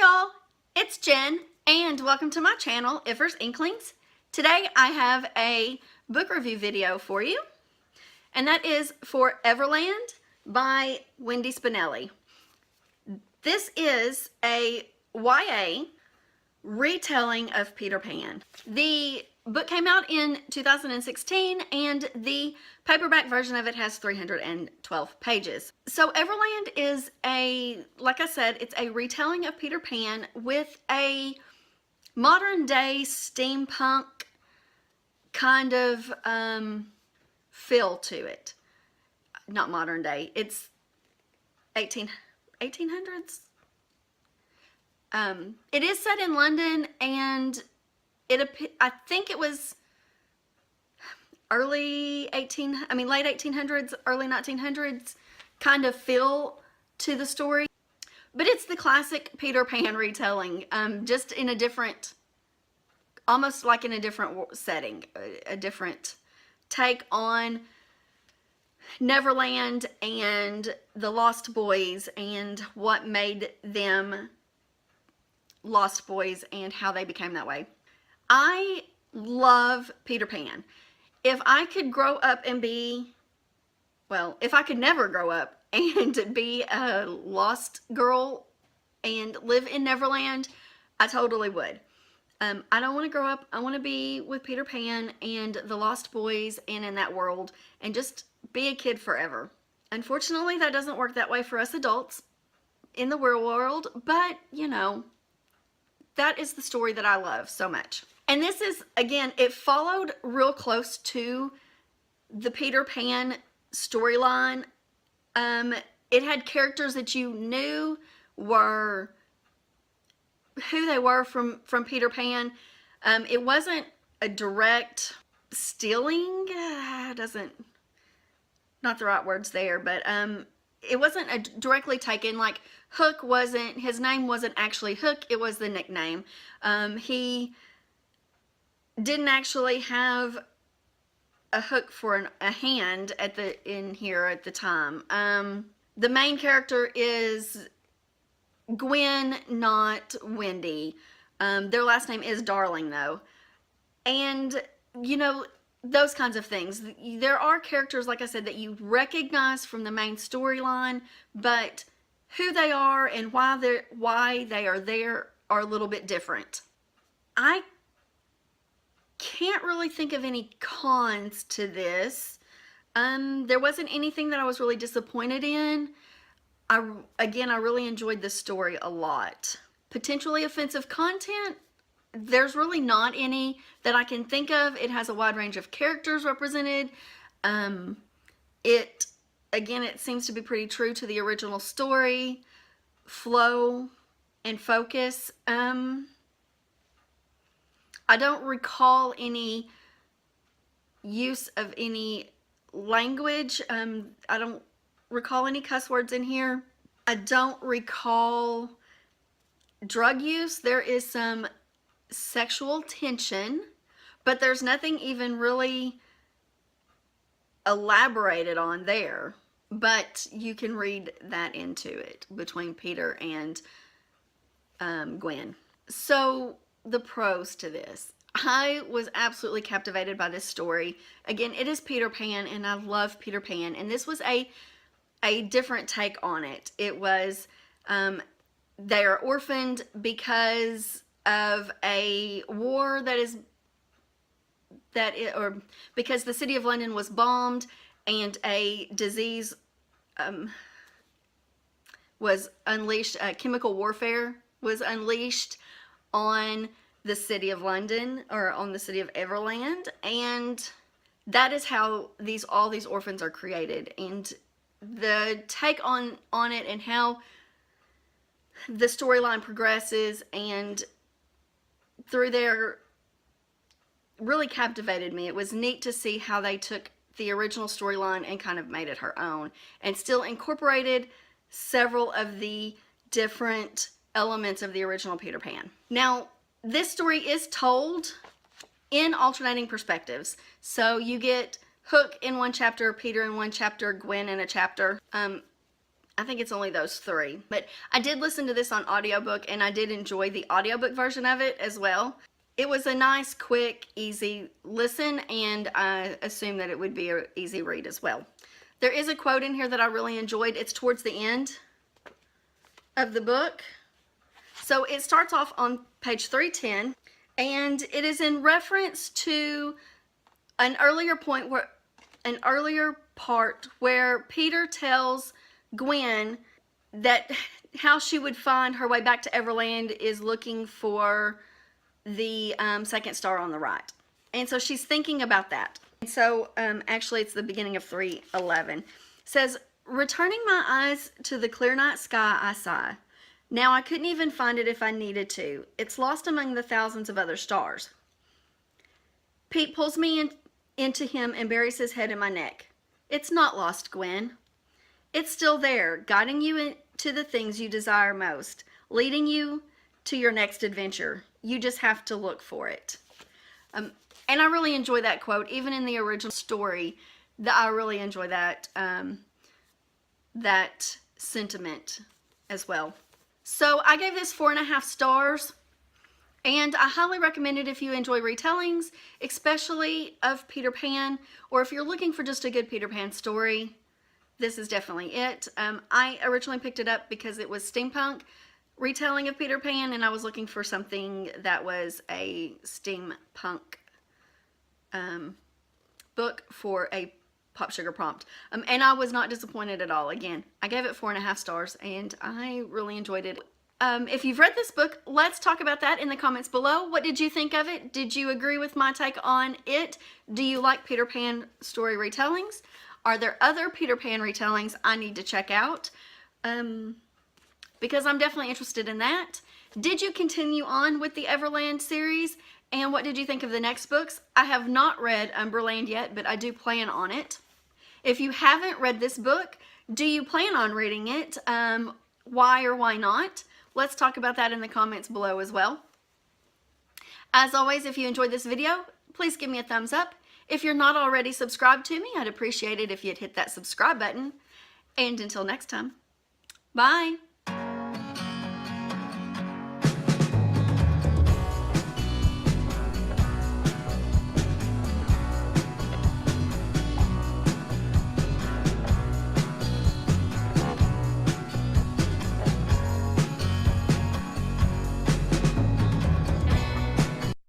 y'all, it's Jen and welcome to my channel, Iffer's Inklings. Today I have a book review video for you, and that is for Everland by Wendy Spinale. This is a YA retelling of Peter Pan. The book came out in 2016 and the paperback version of it has 312 pages. So Everland is like I said, it's a retelling of Peter Pan with a modern day steampunk kind of feel to it. Not modern day, it's 1800s. It is set in London, and I think it was late 1800s, early 1900s kind of feel to the story. But it's the classic Peter Pan retelling, just in a different, almost like in a different setting, a different take on Neverland and the Lost Boys and what made them Lost Boys and how they became that way. I love Peter Pan. If I could grow up and if I could never grow up and be a lost girl and live in Neverland, I totally would. I don't want to grow up. I want to be with Peter Pan and the Lost Boys and in that world and just be a kid forever. Unfortunately, that doesn't work that way for us adults in the real world, but you know, that is the story that I love so much. And this is, again, it followed real close to the Peter Pan storyline. It had characters that you knew were who they were from Peter Pan. It wasn't a direct stealing, not the right words there, but it wasn't directly taken. Like Hook wasn't, his name wasn't actually Hook, it was the nickname. He didn't actually have a hook for a hand in here at the time. The main character is Gwen, not Wendy. Their last name is Darling though. And you know, those kinds of things. There are characters, like I said, that you recognize from the main storyline, but who they are and why they are there are a little bit different. I can't really think of any cons to this. There wasn't anything that I was really disappointed in. Again, I really enjoyed this story a lot. Potentially offensive content, there's really not any that I can think of. It has a wide range of characters represented. It seems to be pretty true to the original story, flow, and focus. I don't recall any use of any language. I don't recall any cuss words in here. I don't recall drug use. There is some sexual tension, but there's nothing even really elaborated on there. But you can read that into it between Peter and Gwen. So the pros to this. I was absolutely captivated by this story. Again, it is Peter Pan and I love Peter Pan, and this was a different take on it. It was they are orphaned because of a war because the city of London was bombed and a disease was unleashed, chemical warfare was unleashed on the city of London, or on the city of Everland, and that is how all these orphans are created. And the take on it and how the storyline progresses and through there really captivated me. It was neat to see how they took the original storyline and kind of made it her own and still incorporated several of the different elements of the original Peter Pan. Now, this story is told in alternating perspectives. So you get Hook in one chapter, Peter in one chapter, Gwen in a chapter. I think it's only those 3. But I did listen to this on audiobook, and I did enjoy the audiobook version of it as well. It was a nice, quick, easy listen, and I assume that it would be an easy read as well. There is a quote in here that I really enjoyed. It's towards the end of the book. So it starts off on page 310, and it is in reference to an earlier part where Peter tells Gwen that how she would find her way back to Everland is looking for the second star on the right. And so she's thinking about that. And so actually it's the beginning of 3:11. It says, returning my eyes to the clear night sky, I sigh. Now I couldn't even find it if I needed to. It's lost among the thousands of other stars. Pete pulls me into him and buries his head in my neck. It's not lost, Gwen. It's still there, guiding you into the things you desire most, leading you to your next adventure. You just have to look for it. And I really enjoy that quote. Even in the original story, I really enjoy that, that sentiment as well. So I gave this 4.5 stars. And I highly recommend it if you enjoy retellings, especially of Peter Pan, or if you're looking for just a good Peter Pan story, this is definitely it. I originally picked it up because it was steampunk retelling of Peter Pan, and I was looking for something that was a steampunk book for a Pop Sugar prompt. And I was not disappointed at all. Again, I gave it 4.5 stars, and I really enjoyed it. If you've read this book, let's talk about that in the comments below. What did you think of it? Did you agree with my take on it? Do you like Peter Pan story retellings? Are there other Peter Pan retellings I need to check out? Because I'm definitely interested in that. Did you continue on with the Everland series? And what did you think of the next books? I have not read Umberland yet, but I do plan on it. If you haven't read this book, do you plan on reading it? Why or why not? Let's talk about that in the comments below as well. As always, if you enjoyed this video, please give me a thumbs up. If you're not already subscribed to me, I'd appreciate it if you'd hit that subscribe button. And until next time, bye.